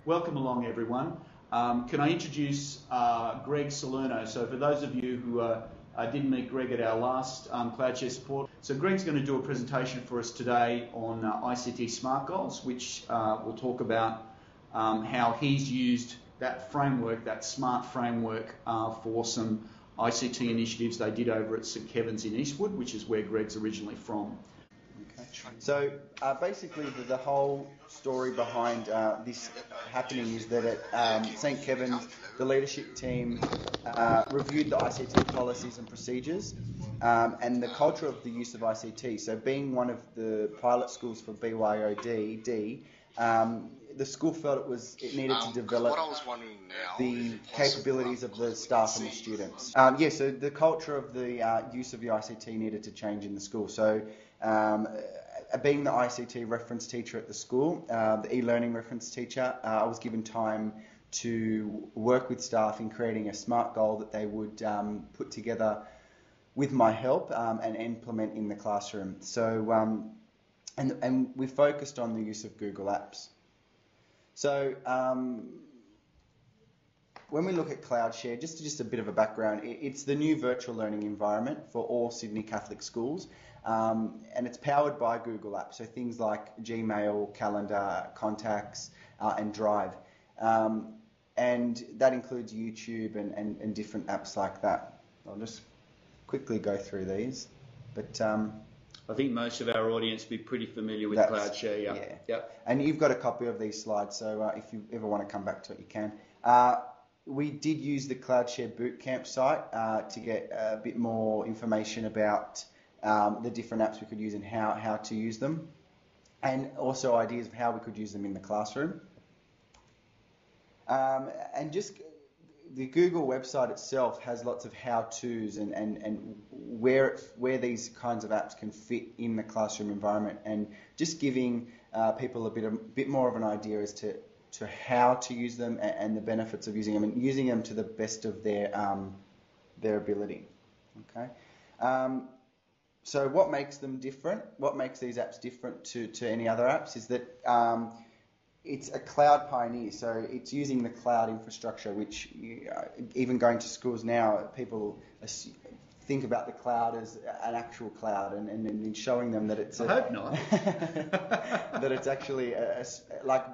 Welcome along, everyone. Can I introduce Greg Salerno? So for those of you who didn't meet Greg at our last CloudShare Support, so Greg's going to do a presentation for us today on ICT SMART goals, which we'll talk about how he's used that framework, that SMART framework, for some ICT initiatives they did over at St Kevin's in Eastwood, which is where Greg's originally from. So basically the whole story behind this happening is that at St Kevin's, the leadership team reviewed the ICT policies and procedures and the culture of the use of ICT. So being one of the pilot schools for BYOD, the school felt it needed to develop the capabilities of the staff and the students. So the culture of the use of the ICT needed to change in the school. So being the ICT reference teacher at the school, the eLearning reference teacher, I was given time to work with staff in creating a SMART goal that they would put together with my help and implement in the classroom. So, and we focused on the use of Google Apps. So, when we look at CloudShare, just a bit of a background, it's the new virtual learning environment for all Sydney Catholic schools. And it's powered by Google Apps, so things like Gmail, Calendar, Contacts, and Drive. And that includes YouTube and different apps like that. I'll just quickly go through these. But I think most of our audience will be pretty familiar with CloudShare. Yeah. Yep. And you've got a copy of these slides, so if you ever want to come back to it, you can. We did use the CloudShare Bootcamp site to get a bit more information about the different apps we could use and how to use them, and also ideas of how we could use them in the classroom. And just the Google website itself has lots of how-tos and where these kinds of apps can fit in the classroom environment, and just giving people a bit more of an idea as to how to use them and the benefits of using them, and using them to the best of their ability. Okay. So what makes them different? What makes these apps different to any other apps is that it's a cloud pioneer. So it's using the cloud infrastructure, which even going to schools now, people think about the cloud as an actual cloud, and showing them that it's I hope not. that it's actually like,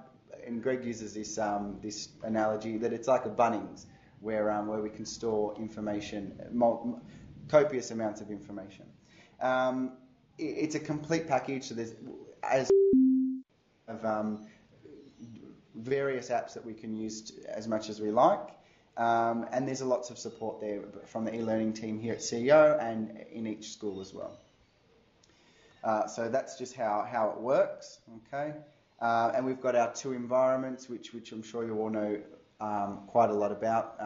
and Greg uses this this analogy, that it's like a Bunnings where we can store information, copious amounts of information. It's a complete package, so there's various apps that we can use as much as we like, and there's lots of support there from the eLearning team here at CEO and in each school as well. So that's just how it works, okay? And we've got our two environments, which I'm sure you all know quite a lot about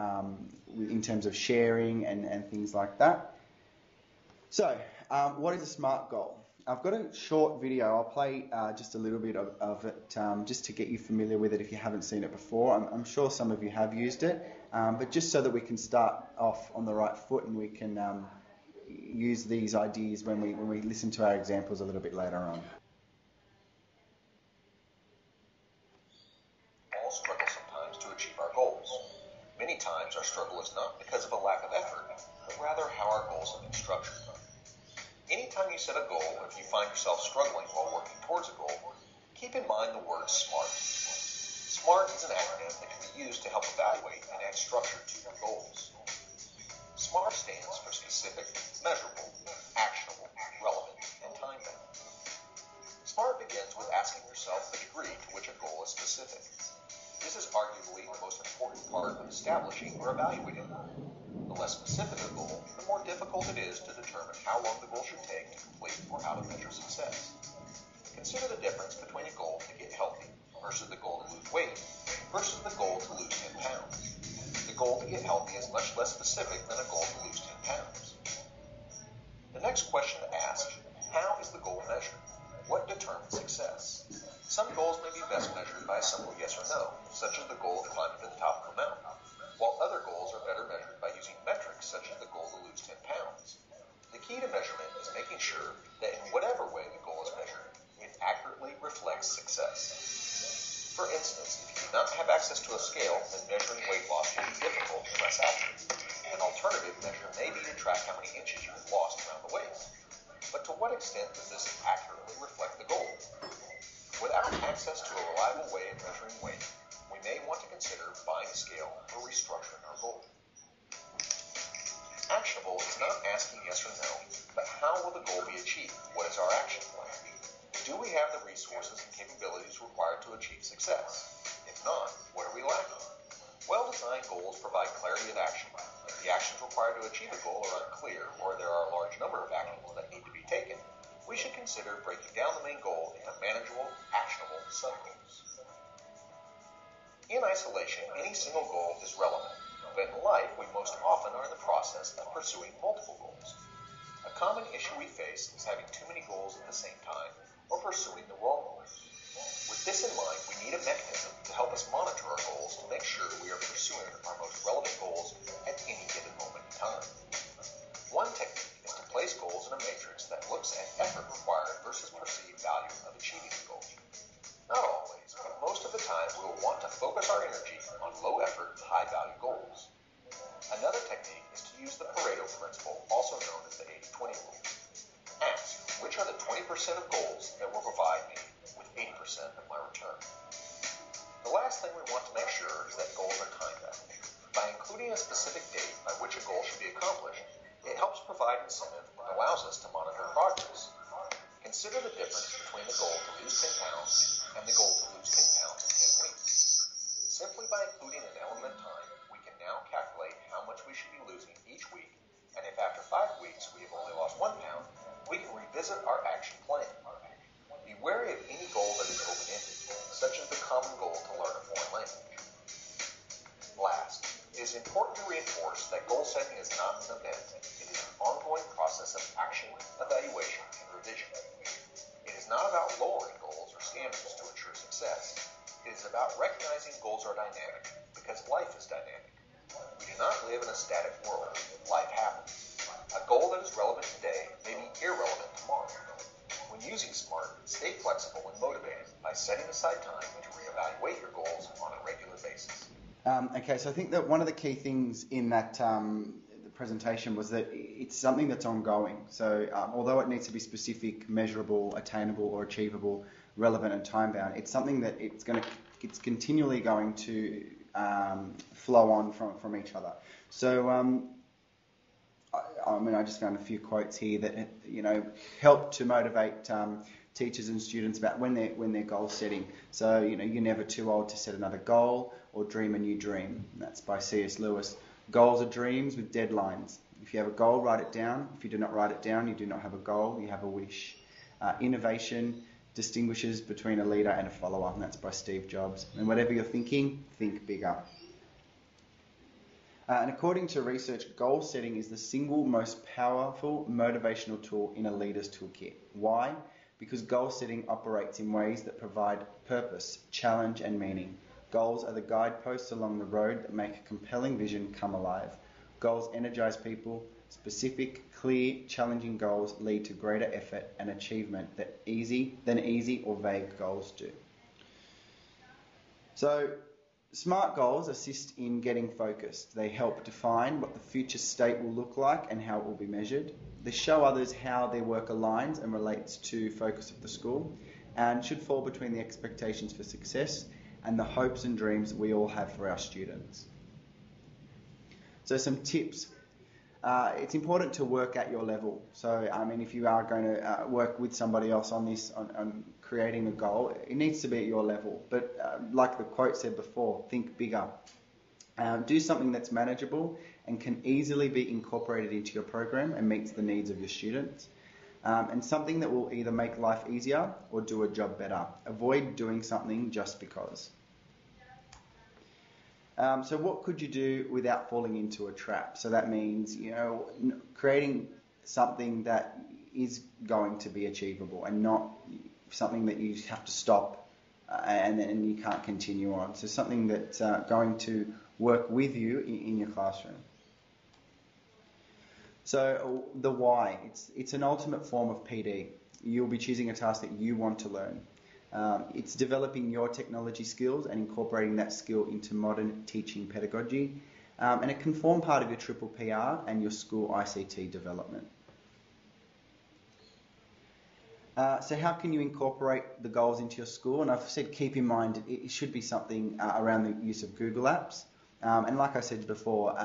in terms of sharing and things like that. So, what is a SMART goal? I've got a short video. I'll play just a little bit of it just to get you familiar with it if you haven't seen it before. I'm sure some of you have used it, but just so that we can start off on the right foot and we can use these ideas when we listen to our examples a little bit later on. All struggle sometimes to achieve our goals. Many times our struggle is not because of a lack of effort, but rather how our goals have been structured. Anytime you set a goal, or if you find yourself struggling while working towards a goal, keep in mind the word SMART. SMART is an acronym that can be used to help evaluate and add structure to your goals. SMART stands for specific, measurable, actionable, relevant, and time-bound. SMART begins with asking yourself the degree to which a goal is specific. This is arguably the most important part of establishing or evaluating a goal. The less specific a goal, the more difficult it is to determine how long the goal should take to complete or how to measure success. Consider the difference between a goal to get healthy versus the goal to lose weight versus the goal to lose 10 pounds. The goal to get healthy is much less specific than a goal to lose 10 pounds. The next question to ask, how is the goal measured? What determines success? Some goals may be best measured by a simple yes or no. some, such as the goal of climbing to the top of a mountain, while other goals are better measured by using metrics such as the goal to lose 10 pounds. The key to measurement is making sure that in whatever way the goal is measured, it accurately reflects success. For instance, if you do not have access to a scale, then measuring weight loss will be difficult and less accurate. An alternative measure may be to track how many inches you have lost around the waist. But to what extent does this accurately reflect the goal? Without access to a reliable way of measuring weight, we may want to consider buying a scale or restructuring our goal. Actionable is not asking yes or no, but how will the goal be achieved? What is our action plan? Do we have the resources and capabilities required to achieve success? If not, what are we lacking? Well-designed goals provide clarity of action. If the actions required to achieve a goal are unclear, or there are a large number of actions that need to be taken, we should consider breaking down the main goal into manageable, actionable sub-goals. In isolation, any single goal is relevant, but in life, we most often are in the process of pursuing multiple goals. A common issue we face is having too many goals at the same time, or pursuing the wrong goals. With this in mind, we need a mechanism to help us monitor our goals to make sure we are pursuing our most relevant goals at any given moment in time. One technique is to place goals in a matrix that looks at effort required versus perceived value of achieving the goal. Not always, but most of the time we will want to focus our energy on low-effort, high-value goals. Another technique is to use the Pareto principle, also known as the 80-20 rule. Ask, which are the 20% of goals that will provide me with 80% of my return? The last thing we want to make sure is that goals are time-bound. By including a specific date by which a goal should be accomplished, it helps provide incentive and allows us to monitor progress. Consider the difference between the goal to lose 10 pounds and the goal to lose 10 pounds in 10 weeks. Simply by including an element of time, we can now calculate how much we should be losing each week, and if after 5 weeks we have only lost 1 pound, we can revisit our action plan. Be wary of any goal that is open-ended, such as the common goal to learn a foreign language. Last, it is important to reinforce that goal setting is not an event. It is an ongoing process of action, evaluation, and revision. It is not about lowering goals or standards to ensure success. It is about recognizing goals are dynamic, because life is dynamic. We do not live in a static world. Life happens. A goal that is relevant today may be irrelevant tomorrow. When using S.M.A.R.T, stay flexible and motivated by setting aside time to reevaluate your goals on a regular basis. Okay, so I think that one of the key things in that the presentation was that it's something that's ongoing. So although it needs to be specific, measurable, attainable, or achievable, relevant, and time-bound, it's something that it's continually going to flow on from each other. So I just found a few quotes here that help to motivate teachers and students about when they're goal setting. So you're never too old to set another goal or dream a new dream. That's by C.S. Lewis. Goals are dreams with deadlines. If you have a goal, write it down. If you do not write it down, you do not have a goal, you have a wish. Innovation distinguishes between a leader and a follower, and that's by Steve Jobs. And whatever you're thinking, think bigger. And according to research, goal setting is the single most powerful motivational tool in a leader's toolkit. Why? Because goal setting operates in ways that provide purpose, challenge, and meaning. Goals are the guideposts along the road that make a compelling vision come alive. Goals energize people. Specific, clear, challenging goals lead to greater effort and achievement than easy or vague goals do. So, SMART goals assist in getting focused. They help define what the future state will look like and how it will be measured. They show others how their work aligns and relates to focus of the school, and should fall between the expectations for success and the hopes and dreams we all have for our students. So some tips. It's important to work at your level. So, if you are going to work with somebody else on this, on creating a goal, it needs to be at your level. But like the quote said before, think bigger. Do something that's manageable and can easily be incorporated into your program and meets the needs of your students. And something that will either make life easier or do a job better. Avoid doing something just because. So what could you do without falling into a trap? So that means, creating something that is going to be achievable and not something that you have to stop and then you can't continue on. So something that's going to work with you in your classroom. So the why, it's an ultimate form of PD. You'll be choosing a task that you want to learn. It's developing your technology skills and incorporating that skill into modern teaching pedagogy. And it can form part of your triple PR and your school ICT development. So how can you incorporate the goals into your school? And I've said keep in mind it should be something around the use of Google Apps. And like I said before,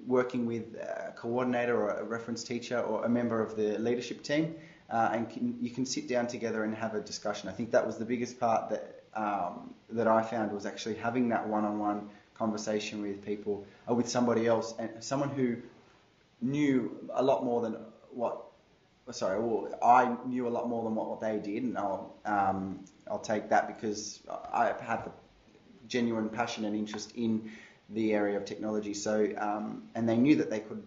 working with a coordinator or a reference teacher or a member of the leadership team, and you can sit down together and have a discussion. I think that was the biggest part that I found, was actually having that one-on-one conversation with people, or with somebody else, and someone who knew a lot more than I knew a lot more than what they did, and I'll take that because I have the genuine passion and interest in the area of technology. So and they knew that they could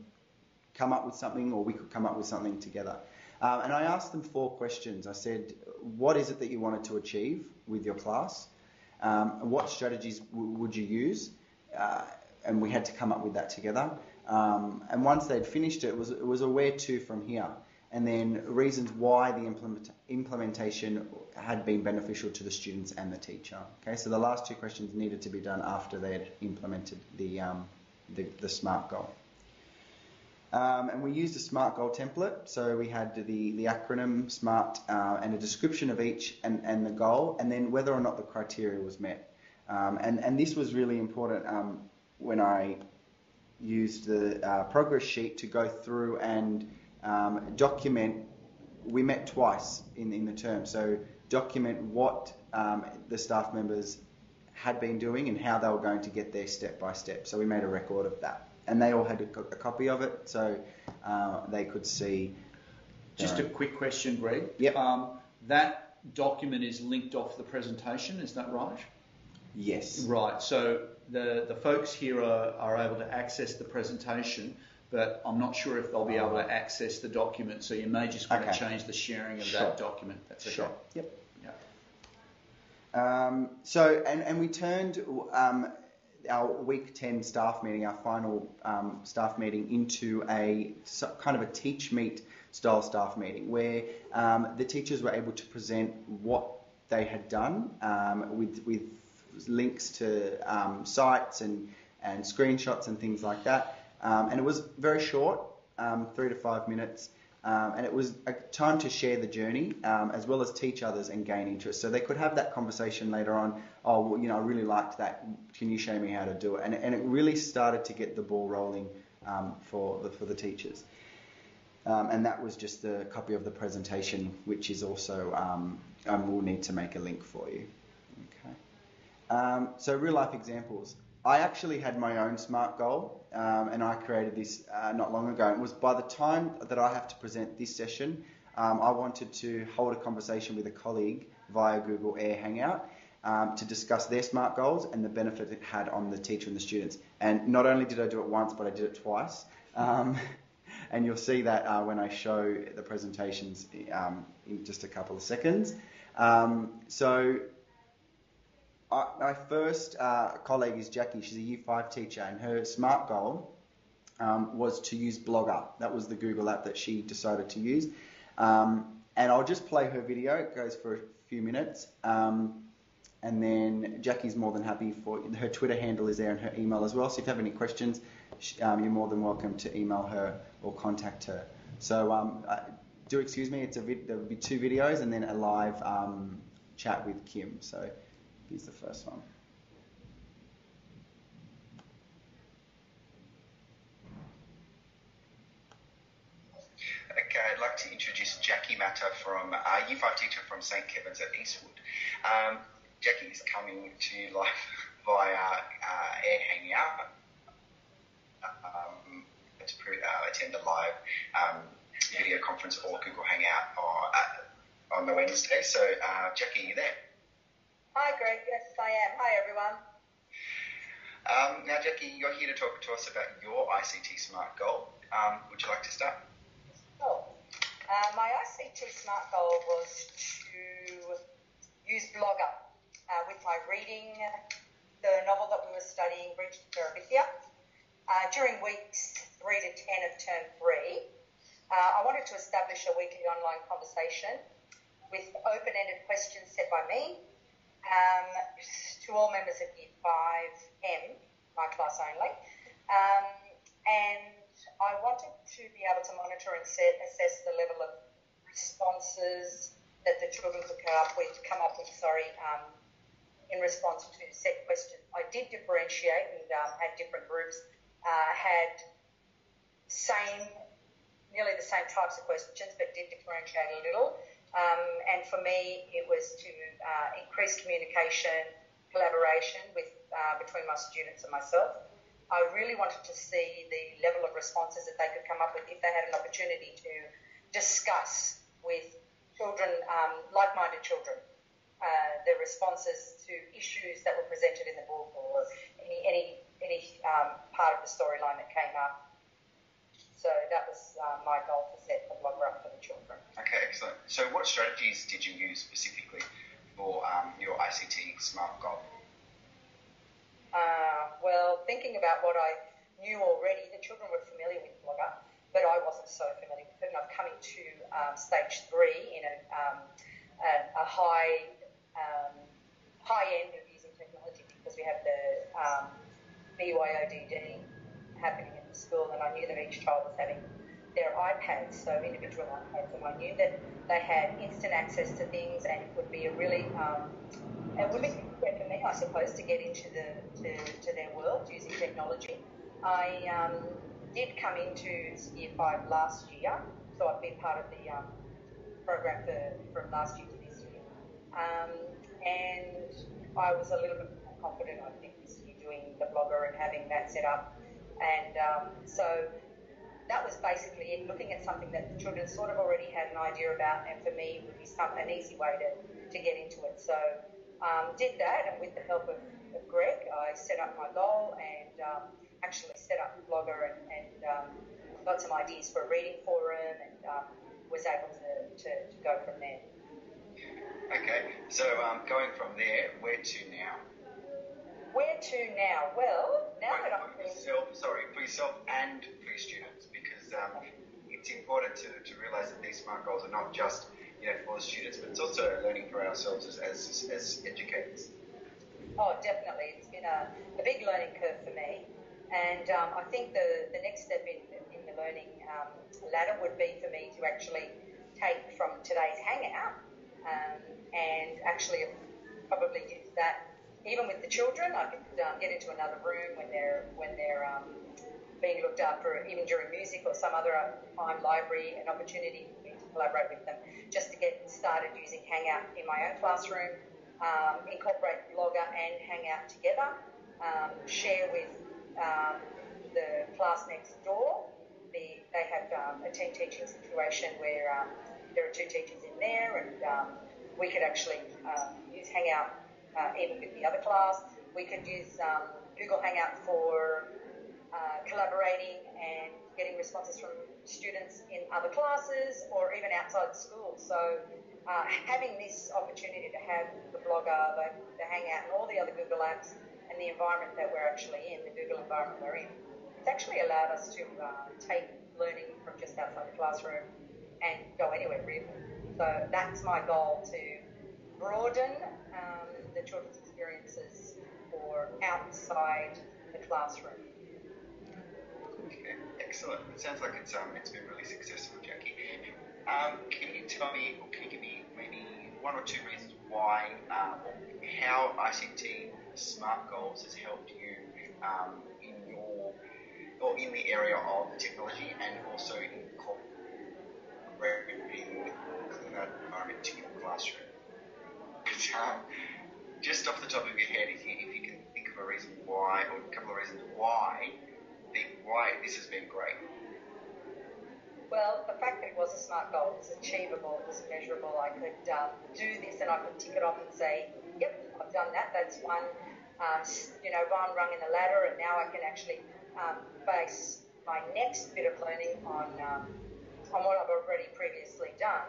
come up with something, or we could come up with something together. And I asked them 4 questions. I said, what is it that you wanted to achieve with your class? What strategies would you use? And we had to come up with that together. And once they'd finished it was a where to from here. And then reasons why the implementation had been beneficial to the students and the teacher. Okay, so the last 2 questions needed to be done after they had implemented the SMART goal. And we used a SMART goal template. So we had the acronym SMART and a description of each and the goal, and then whether or not the criteria was met. And this was really important when I used the progress sheet to go through and document. We met twice in the term, so document what the staff members had been doing and how they were going to get there step by step. So we made a record of that, and they all had a copy of it, so they could see. Just a quick question, Greg. Yep. That document is linked off the presentation, is that right? Yes. Right. So the folks here are able to access the presentation, but I'm not sure if they'll be able to access the document, so you may just want to change the sharing of that document. That's okay. Sure. Yep. Yeah. So we turned our week 10 staff meeting, our final staff meeting, into a kind of a teach meet style staff meeting where the teachers were able to present what they had done with links to sites and screenshots and things like that. And it was very short, 3 to 5 minutes, and it was a time to share the journey as well as teach others and gain interest. So they could have that conversation later on. Oh, well, I really liked that. Can you show me how to do it? And it really started to get the ball rolling for the teachers. And that was just a copy of the presentation, which is also we'll need to make a link for you. Okay. So real life examples. I actually had my own SMART goal, and I created this not long ago. It was by the time that I have to present this session, I wanted to hold a conversation with a colleague via Google Air Hangout to discuss their SMART goals and the benefit it had on the teacher and the students. And not only did I do it once, but I did it twice. And you'll see that when I show the presentations in just a couple of seconds. So my first colleague is Jackie. She's a Year 5 teacher, and her SMART goal was to use Blogger. That was the Google app that she decided to use. And I'll just play her video. It goes for a few minutes. And then Jackie's more than happy for her Twitter handle is there and her email as well. So if you have any questions, you're more than welcome to email her or contact her. So do excuse me. There will be 2 videos and then a live chat with Kim. So here's the first one. Okay, I'd like to introduce Jackie Matter from Year 5 teacher from St. Kevin's at Eastwood. Jackie is coming to you live via Air Hangout to attend a live video conference or Google Hangout on the Wednesday. So, Jackie, are you there? Hi, Greg. Yes, I am. Hi, everyone. Now, Jackie, you're here to talk to us about your ICT SMART goal. Would you like to start? Sure. My ICT SMART goal was to use Blogger with my reading the novel that we were studying, Bridge to Terabithia. During weeks 3 to 10 of term 3, I wanted to establish a weekly online conversation with open-ended questions set by me to all members of Year 5M, my class only. And I wanted to be able to monitor and assess the level of responses that the children could come up with, in response to set questions. I did differentiate and had different groups, had nearly the same types of questions, but did differentiate a little. And for me, it was to increase communication, collaboration between my students and myself. I really wanted to see the level of responses that they could come up with if they had an opportunity to discuss with children, like-minded children, the responses to issues that were presented in the book or any part of the storyline that came up. So that was my goal to set the blogger up for the children. Okay, excellent. So what strategies did you use specifically for your ICT SMART goal? Well, thinking about what I knew already, the children were familiar with Blogger, but I wasn't so familiar with it. And I've come into stage 3 in a high end of using technology because we have the BYODD happening in the school, and I knew that each child was having their iPads, so individual iPads, and I knew that they had instant access to things, and it would be a really it would be good for me, I suppose, to get into to their world using technology. I did come into Year 5 last year, so I've been part of the program from last year to this year. And I was a little bit more confident, I think, this year doing the blogger and having that set up. And so that was basically it, looking at something that the children sort of already had an idea about, and for me it would be an easy way to get into it. So did that, and with the help of Greg, I set up my goal and actually set up the blogger and got some ideas for a reading forum and was able to go from there. Okay, so going from there, where to now? Where to now? Well, now that I'm... For yourself and for your students, because it's important to realise that these SMART goals are not just for the students, but it's also learning for ourselves as educators. Oh, definitely. It's been a big learning curve for me. And I think the next step in the learning ladder would be for me to actually take from today's hangout and actually probably use that even with the children. I could get into another room when they're being looked after, even during music or some other time, library, an opportunity for me to collaborate with them, just to get started using Hangout in my own classroom, incorporate Blogger and Hangout together, share with the class next door. They have a team teaching situation where there are 2 teachers in there, and we could actually use Hangout even with the other class. We could use Google Hangout for collaborating and getting responses from students in other classes or even outside the school. So having this opportunity to have the blogger, the Hangout and all the other Google apps and the environment that we're actually in, the Google environment we're in, it's actually allowed us to take learning from just outside the classroom and go anywhere really. So that's my goal, to broaden the children's experiences for outside the classroom. Okay, excellent. It sounds like it's been really successful, Jackie. Can you tell me, or can you give me maybe 1 or 2 reasons why, or how ICT SMART goals has helped you in the area of technology and also incorporating that environment to your classroom? Just off the top of your head, if you can think of a reason why, or a couple of reasons why this has been great. Well, the fact that it was a SMART goal, it was achievable, it was measurable. I could do this and I could tick it off and say, yep, I've done that. That's one rung in the ladder, and now I can actually base my next bit of learning on what I've already previously done,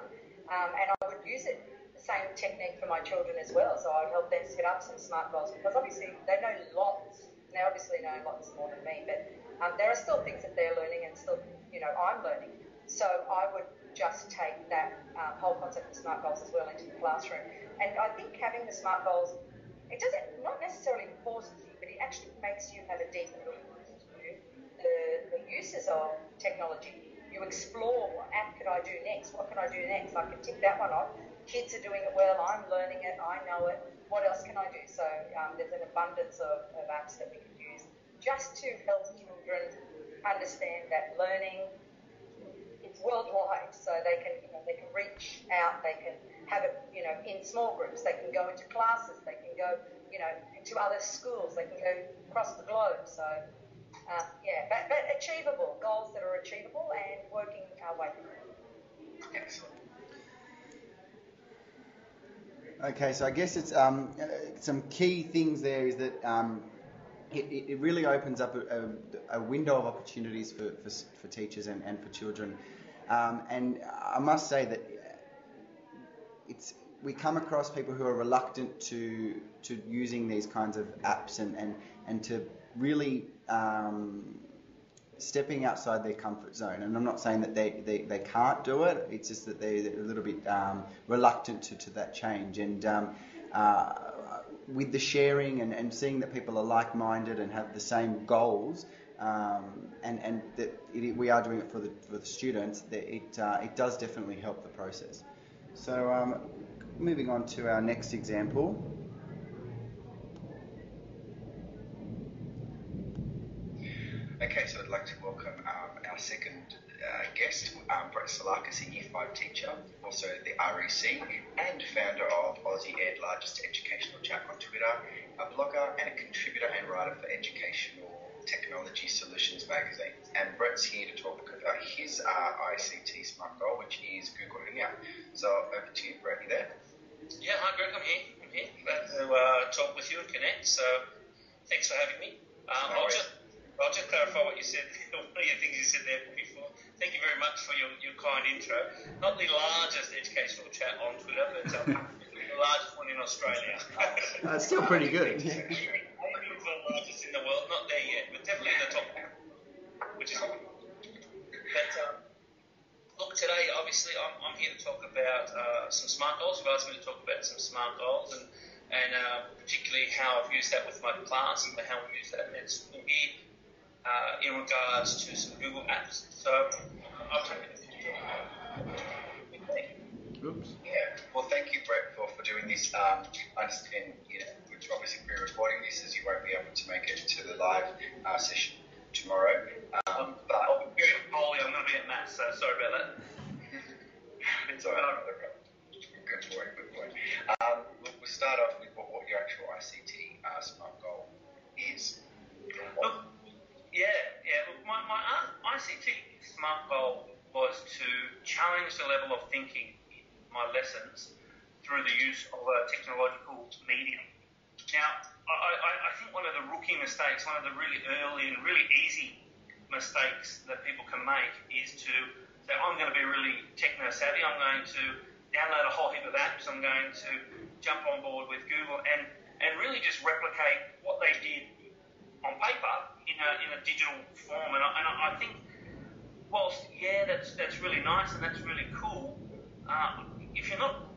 and I would use it the same technique for my children as well. So I would help them set up some SMART goals, because obviously they know lots. They obviously know lots more than me, but there are still things that they're learning and still, I'm learning. So I would just take that whole concept of SMART goals as well into the classroom. And I think having the SMART goals, it doesn't, not necessarily forces you, but it actually makes you have a deeper look into the uses of technology. You explore, what app could I do next? What can I do next? I can tick that one off. Kids are doing it well. I'm learning it. I know it. What else can I do? So there's an abundance of apps that we can use just to help children understand that learning is worldwide. So they can reach out. They can have it, in small groups. They can go into classes. They can go, to other schools. They can go across the globe. So. But achievable, goals that are achievable and working our way through. Excellent. Okay, so I guess it's some key things there is that it really opens up a window of opportunities for teachers and for children. And I must say that we come across people who are reluctant to using these kinds of apps and to really stepping outside their comfort zone. And I'm not saying that they can't do it, it's just that they're a little bit reluctant to that change. And with the sharing and seeing that people are like-minded and have the same goals, and that we are doing it for the students, that it does definitely help the process. So moving on to our next example. Okay, so I'd like to welcome our second guest, Brett Salakis, a Year 5 teacher, also the REC, and founder of Aussie Ed's largest educational chat on Twitter, a blogger and a contributor and writer for Educational Technology Solutions magazine. And Brett's here to talk about his ICT SMART goal, which is Google Hangout. So over to you, Brett, you there? Yeah, hi Greg, I'm here. Glad to talk with you and connect, so thanks for having me. I'll just clarify what you said, one of the things you said there before. Thank you very much for your kind intro. Not the largest educational chat on Twitter, but the largest one in Australia. That's still pretty good. Maybe the largest in the world, not there yet, but definitely in the top, which is good. But look, today, obviously, I'm here to talk about some SMART goals. You've asked me to talk about some SMART goals and particularly how I've used that with my class and how we use that at school here. In regards to some Google apps. So I'll take it. Oops. Yeah, well, thank you, Brett, for doing this. I understand, we're obviously pre-recording this as you won't be able to make it to the live session tomorrow. But I'm going to be at maths, so sorry about that. It's all right. Good point. We'll start off with what your actual ICT SMART goal is. Look, my ICT SMART goal was to challenge the level of thinking in my lessons through the use of a technological medium. Now, I think one of the rookie mistakes, one of the really early and really easy mistakes that people can make is to say, I'm going to be really techno-savvy, I'm going to download a whole heap of apps, I'm going to jump on board with Google and really just replicate what they did on paper in a digital form, and I think whilst that's really nice and that's really cool, if you're not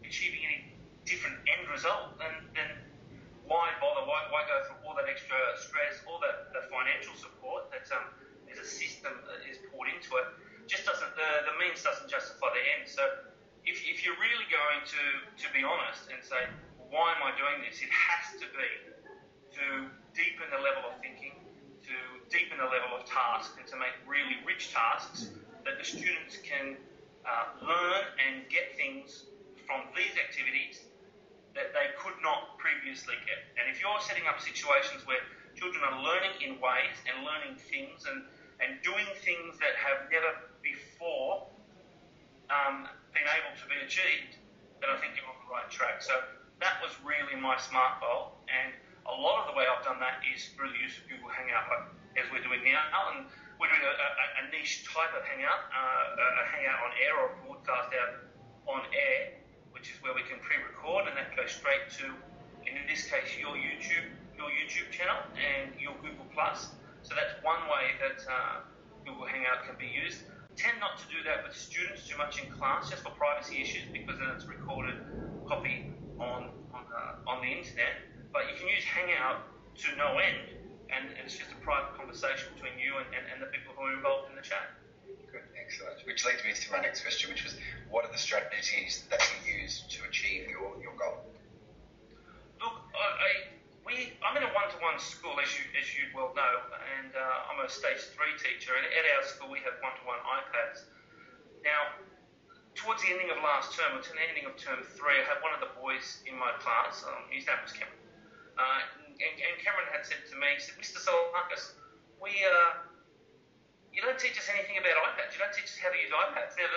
achieving any different end result, then why bother? Why go through all that extra stress, all the financial support that as a system is poured into it? Just doesn't the means doesn't justify the end. So if you're really going to be honest and say, why am I doing this? It has to be to deepen the level of thinking, to deepen the level of task, and to make really rich tasks that the students can learn and get things from these activities that they could not previously get. And if you're setting up situations where children are learning in ways and learning things and doing things that have never before been able to be achieved, then I think you're on the right track. So that was really my SMART goal, and a lot of the way I've done that is through the use of Google Hangout, as we're doing now, and we're doing a niche type of Hangout, a Hangout on air or a broadcast out on air, which is where we can pre-record, and that goes straight to, in this case, your YouTube channel and your Google Plus. So that's one way that Google Hangout can be used. Tend not to do that with students too much in class, just for privacy issues, because then it's recorded copy on the internet. But you can use Hangout to no end, and it's just a private conversation between you and the people who are involved in the chat. Good, excellent. Which leads me to my next question, which was, what are the strategies that you use to achieve your goal? Look, I'm in a one-to-one school, as you well know, and I'm a stage 3 teacher, and at our school we have one-to-one iPads. Now, towards the ending of last term, or to the ending of term 3, I had one of the boys in my class, his name was Cameron, and Cameron had said to me, he said, Mr. Salakis, you don't teach us anything about iPads, you don't teach us how to use iPads. Now,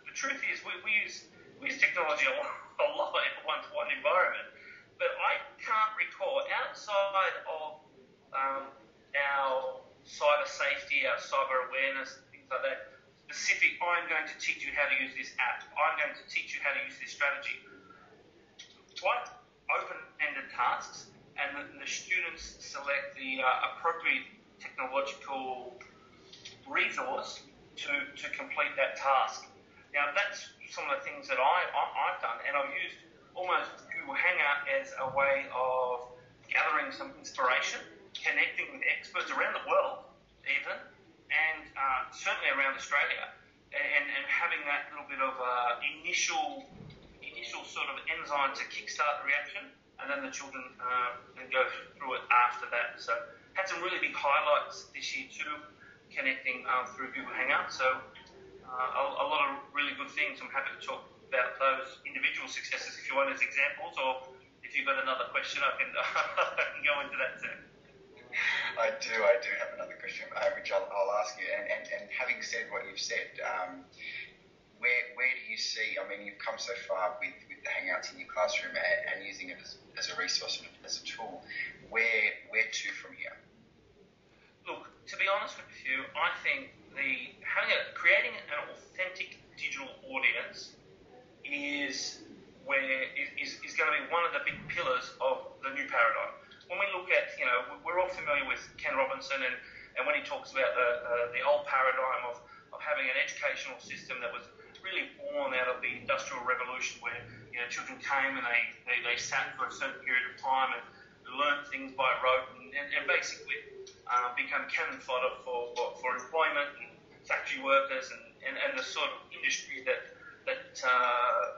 the truth is, we use technology a lot in a one-to-one environment, but I can't recall, outside of our cyber safety, our cyber awareness, things like that, specific, I'm going to teach you how to use this app, I'm going to teach you how to use this strategy. Quite open-ended tasks, and the students select the appropriate technological resource to complete that task. Now, that's some of the things that I've done, and I've used almost Google Hangout as a way of gathering some inspiration, connecting with experts around the world even, and certainly around Australia, and having that little bit of initial sort of enzyme to kickstart the reaction, and then the children can go through it after that. So had some really big highlights this year too, connecting through Google Hangout. So a lot of really good things. I'm happy to talk about those individual successes if you want as examples, or if you've got another question, I can go into that too. I do have another question, which I'll ask you. And having said what you've said, where do you see, I mean, you've come so far with the Hangouts in your classroom and using it as a resource, as a tool. Where to from here? Look, to be honest with you, I think creating an authentic digital audience is going to be one of the big pillars of the new paradigm. When we look at, we're all familiar with Ken Robinson, and when he talks about the old paradigm of having an educational system that was really born out of the Industrial Revolution, where children came and they sat for a certain period of time and learned things by rote, and basically become cannon fodder for employment and factory workers and the sort of industry that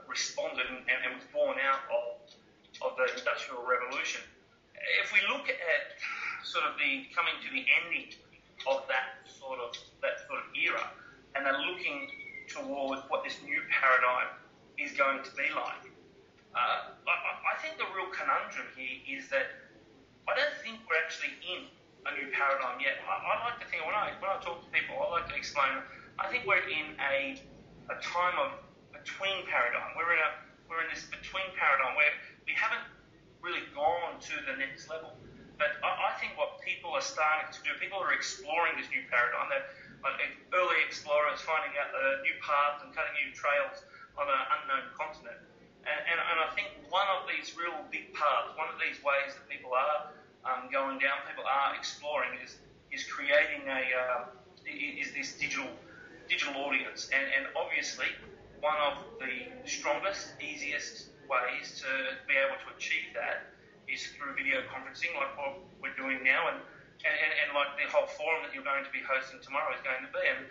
responded and was born out of the Industrial Revolution. If we look at sort of the coming to the ending of that sort of era, and then looking towards what this new paradigm is going to be like, I think the real conundrum here is that I don't think we're actually in a new paradigm yet. I like to think, when I talk to people, I like to explain, I think we're in a time of between paradigm. We're in this between paradigm where we haven't really gone to the next level. But I think what people are starting to do, people are exploring this new paradigm. They're like early explorers, finding out new paths and cutting new trails on an unknown continent. And I think one of these real big paths, one of these ways that people are going down, people are exploring, is creating this digital audience. And obviously, one of the strongest, easiest ways to be able to achieve that is through video conferencing, like what we're doing now, and like the whole forum that you're going to be hosting tomorrow is going to be. And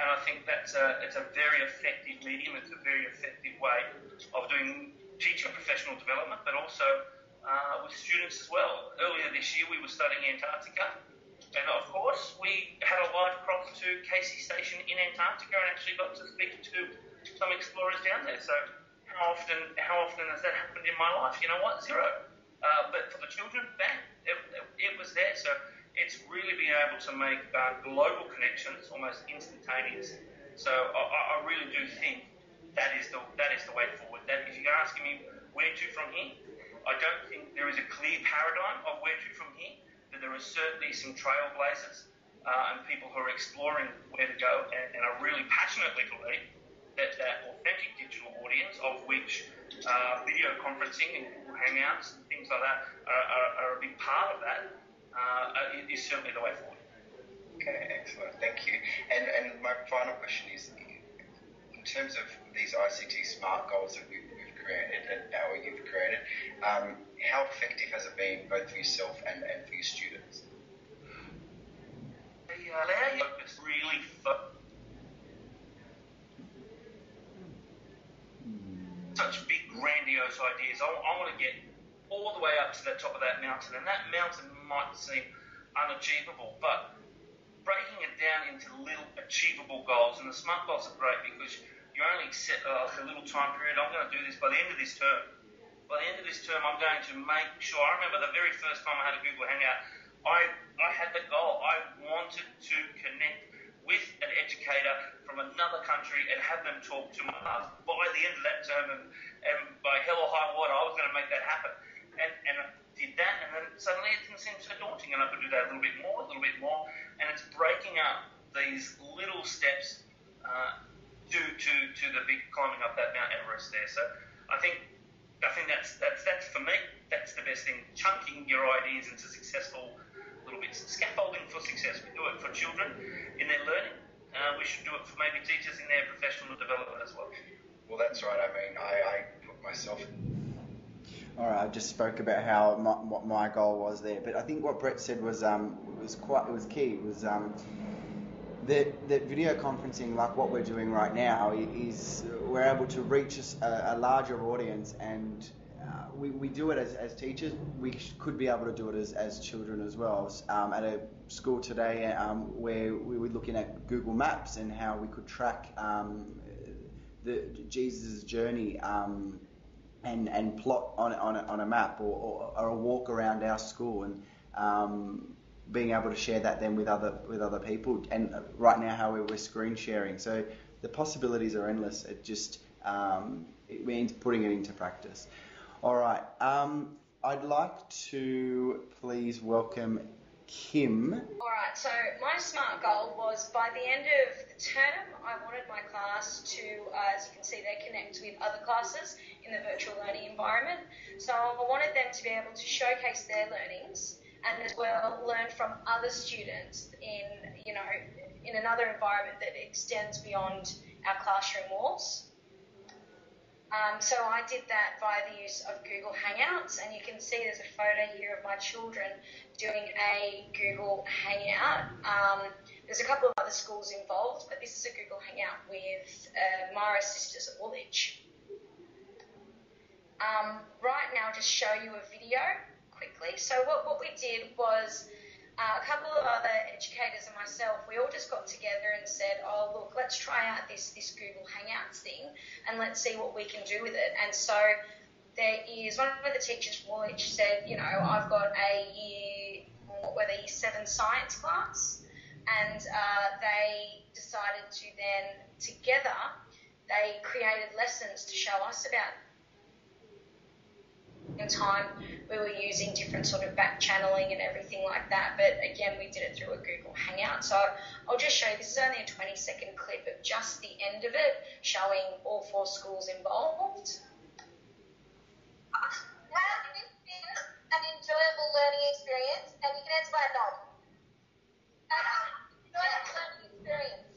I think it's a very effective medium. It's a very effective way of doing teaching professional development, but also with students as well. Earlier this year, we were studying Antarctica, and of course, we had a live cross to Casey Station in Antarctica and actually got to speak to some explorers down there. So how often has that happened in my life? You know what? Zero. But for the children, bang, it was there. So it's really being able to make global connections almost instantaneous. So I really do think that is the way forward. That if you're asking me where to from here, I don't think there is a clear paradigm of where to from here, but there are certainly some trailblazers and people who are exploring where to go, and I really passionately believe that authentic digital audience, of which video conferencing and Google Hangouts and things like that are a big part of that, is certainly the way forward. Okay, excellent. Thank you. And my final question is, in terms of these ICT SMART goals that we've created or you've created, how effective has it been both for yourself and for your students? They allow you to focus really such big, grandiose ideas. I want to get all the way up to the top of that mountain, and that mountain might seem unachievable, but breaking it down into little achievable goals, and the SMART goals are great because you only set a little time period. I'm going to do this by the end of this term. By the end of this term, I'm going to make sure. I remember the very first time I had a Google Hangout, I had the goal. I wanted to connect with an educator from another country and have them talk to my class by the end of that term, and by hell or high water, I was going to make that happen. And I did that, and then suddenly it didn't seem so daunting, and I could do that a little bit more, and it's breaking up these little steps to the big climbing up that Mount Everest there. So I think that's for me, that's the best thing. Chunking your ideas into successful little bits. Scaffolding for success. We do it for children in their learning. We should do it for maybe teachers in their professional development as well. Well, that's right. I mean, I put myself. All right, I just spoke about how what my goal was there, but I think what Brett said was key. It was that video conferencing, like what we're doing right now, is we're able to reach a larger audience, and we do it as teachers. We could be able to do it as children as well. At a school today, where we were looking at Google Maps and how we could track the Jesus' journey and plot on a map or a walk around our school, and being able to share that then with other people. And right now, how we're screen sharing. So the possibilities are endless. It just it means putting it into practice. All right. I'd like to please welcome Kim. All right, so my SMART goal was by the end of the term, I wanted my class to, as you can see there, connect with other classes in the virtual learning environment. So I wanted them to be able to showcase their learnings and as well learn from other students in another environment that extends beyond our classroom walls. So I did that via the use of Google Hangouts, and you can see there's a photo here of my children doing a Google Hangout. There's a couple of other schools involved, but this is a Google Hangout with Mara Sisters at Woolwich. Right now, I'll just show you a video quickly. So what we did was a couple of other educators and myself, we all just got together and said, oh, look, let's try out this Google Hangouts thing and let's see what we can do with it. And so there is, one of the teachers from Woolwich said, I've got a year 7 science class, and they decided to then, together, they created lessons to show us about. In time, we were using different sort of back channeling and everything like that, but again, we did it through a Google Hangout. So I'll just show you, this is only a 20-second clip of just the end of it, showing all 4 schools involved. How has this been an enjoyable learning experience? And you can answer by a nod. Enjoyable learning experience.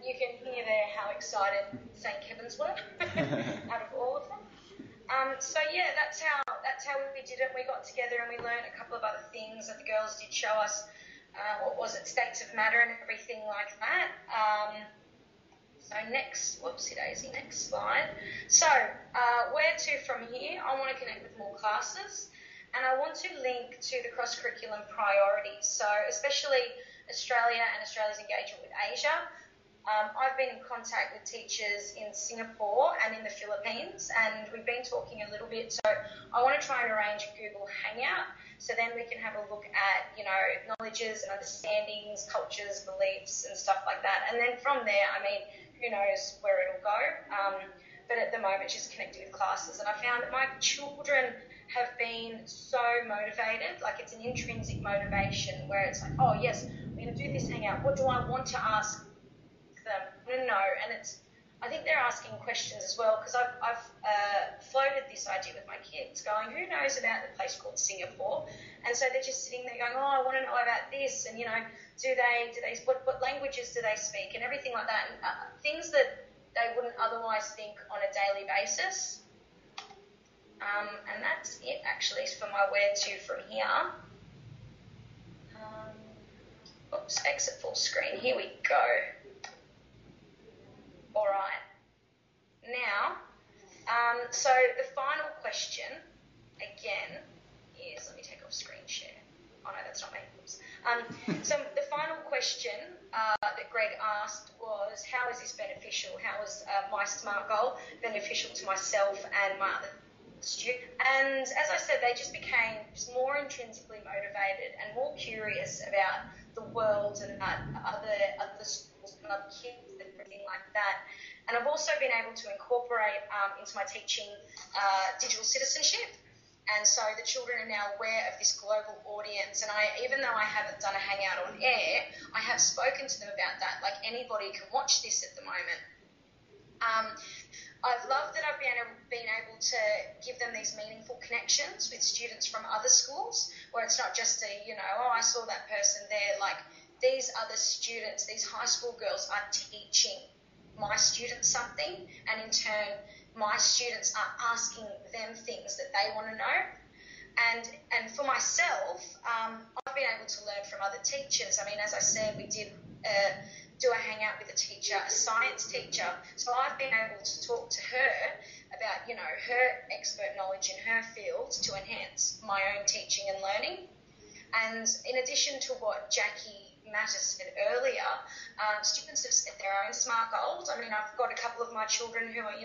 You can hear there how excited St. Kevin's were out of all of them. So yeah, that's how we did it. We got together and we learned a couple of other things that the girls did show us. States of matter and everything like that. So next slide. So where to from here? I want to connect with more classes, and I want to link to the cross-curriculum priorities. So especially Australia and Australia's engagement with Asia. I've been in contact with teachers in Singapore and in the Philippines, and we've been talking a little bit. So I want to try and arrange a Google Hangout, so then we can have a look at, knowledges and understandings, cultures, beliefs, and stuff like that. And then from there, who knows where it'll go. But at the moment, just connecting with classes. And I found that my children have been so motivated, like it's an intrinsic motivation where it's like, oh yes, we're going to do this hangout. What do I want to ask them? No. And I think they're asking questions as well, because I've floated this idea with my kids, going, who knows about the place called Singapore? And so they're just sitting there going, oh, I want to know about this, and what languages do they speak, and everything like that, and things that they wouldn't otherwise think on a daily basis. And that's it actually for my where to from here. Oops, exit full screen. Here we go. All right. Now, so the final question, again, is, let me take off screen share. Oh no, that's not me. Oops. So the final question that Greg asked was, how is this beneficial? How is my SMART goal beneficial to myself and my other students? And as I said, they just became more intrinsically motivated and more curious about the world and about other schools and other kids and everything like that. And I've also been able to incorporate into my teaching digital citizenship. And so the children are now aware of this global audience. And even though I haven't done a hangout on air, I have spoken to them about that. Like, anybody can watch this at the moment. I've loved that I've been able to give them these meaningful connections with students from other schools, where it's not just I saw that person there. Like, these other students, these high school girls are teaching my students something, and in turn, my students are asking them things that they want to know. And for myself, I've been able to learn from other teachers. I mean, as I said, we did do a hangout with a teacher, a science teacher. So I've been able to talk to her about, her expert knowledge in her field to enhance my own teaching and learning. And in addition to what Jackie Mattis said earlier, students have set their own SMART goals. I mean, I've got a couple of my children who are,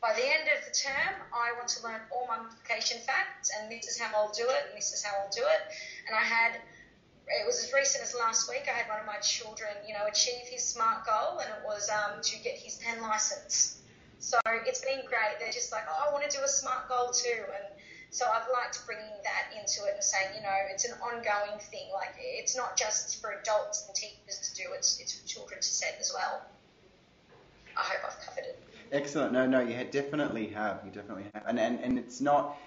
by the end of the term, I want to learn all multiplication facts, and this is how I'll do it, and this is how I'll do it. And it was as recent as last week, I had one of my children, achieve his SMART goal, and it was to get his pen license. So it's been great. They're just like, oh, I want to do a SMART goal too. And so I've liked bringing that into it and saying, it's an ongoing thing. Like, it's not just for adults and teachers to do, it's for children to set as well. I hope I've covered it. Excellent. No, you definitely have. You definitely have. And it's not,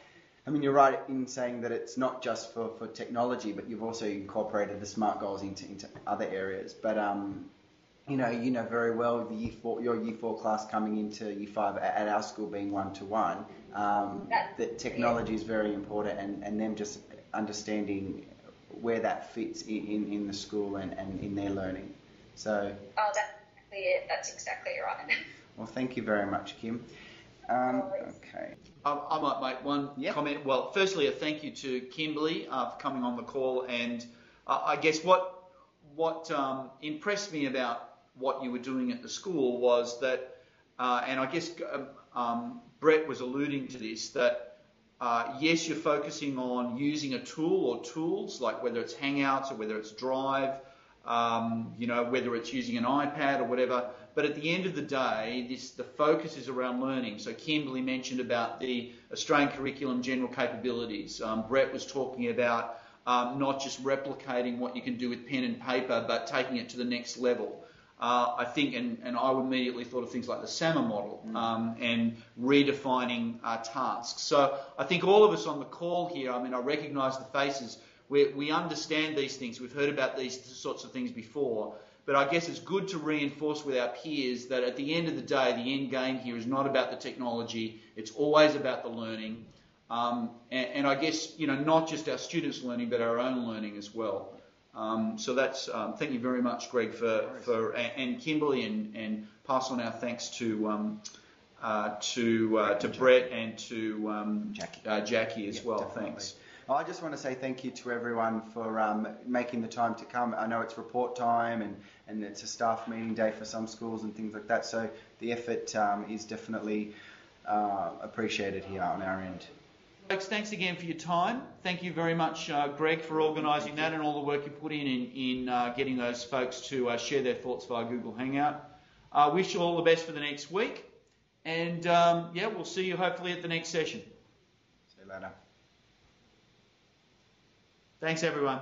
I mean, you're right in saying that it's not just for technology, but you've also incorporated the SMART goals into other areas. But, you know very well your Year 4 class coming into Year 5 at our school being 1-to-1, that technology is very important, and them just understanding where that fits in the school and in their learning. So. Oh, that's exactly right. Well, thank you very much, Kim. Okay. I might make one comment. Well, firstly, a thank you to Kimberly for coming on the call, and I guess what impressed me about what you were doing at the school was that, and I guess Brett was alluding to this, that yes, you're focusing on using a tool or tools, like whether it's Hangouts or whether it's Drive, whether it's using an iPad or whatever. But at the end of the day, the focus is around learning. So Kimberly mentioned about the Australian curriculum general capabilities. Brett was talking about not just replicating what you can do with pen and paper, but taking it to the next level. I think, and I immediately thought of things like the S.M.A.R.T model and redefining tasks. So I think all of us on the call here, I mean, I recognise the faces. We understand these things. We've heard about these sorts of things before. But I guess it's good to reinforce with our peers that at the end of the day, the end game here is not about the technology. It's always about the learning. And I guess, not just our students' learning, but our own learning as well. So that's, thank you very much, Greg, and Kimberly, and pass on our thanks to Brett and to Jackie as well. Definitely. Thanks. I just want to say thank you to everyone for making the time to come. I know it's report time and it's a staff meeting day for some schools and things like that, so the effort is definitely appreciated here on our end. Folks, thanks again for your time. Thank you very much, Greg, for organising that and all the work you put in getting those folks to share their thoughts via Google Hangout. Wish you all the best for the next week. And yeah, we'll see you hopefully at the next session. See you later. Thanks, everyone.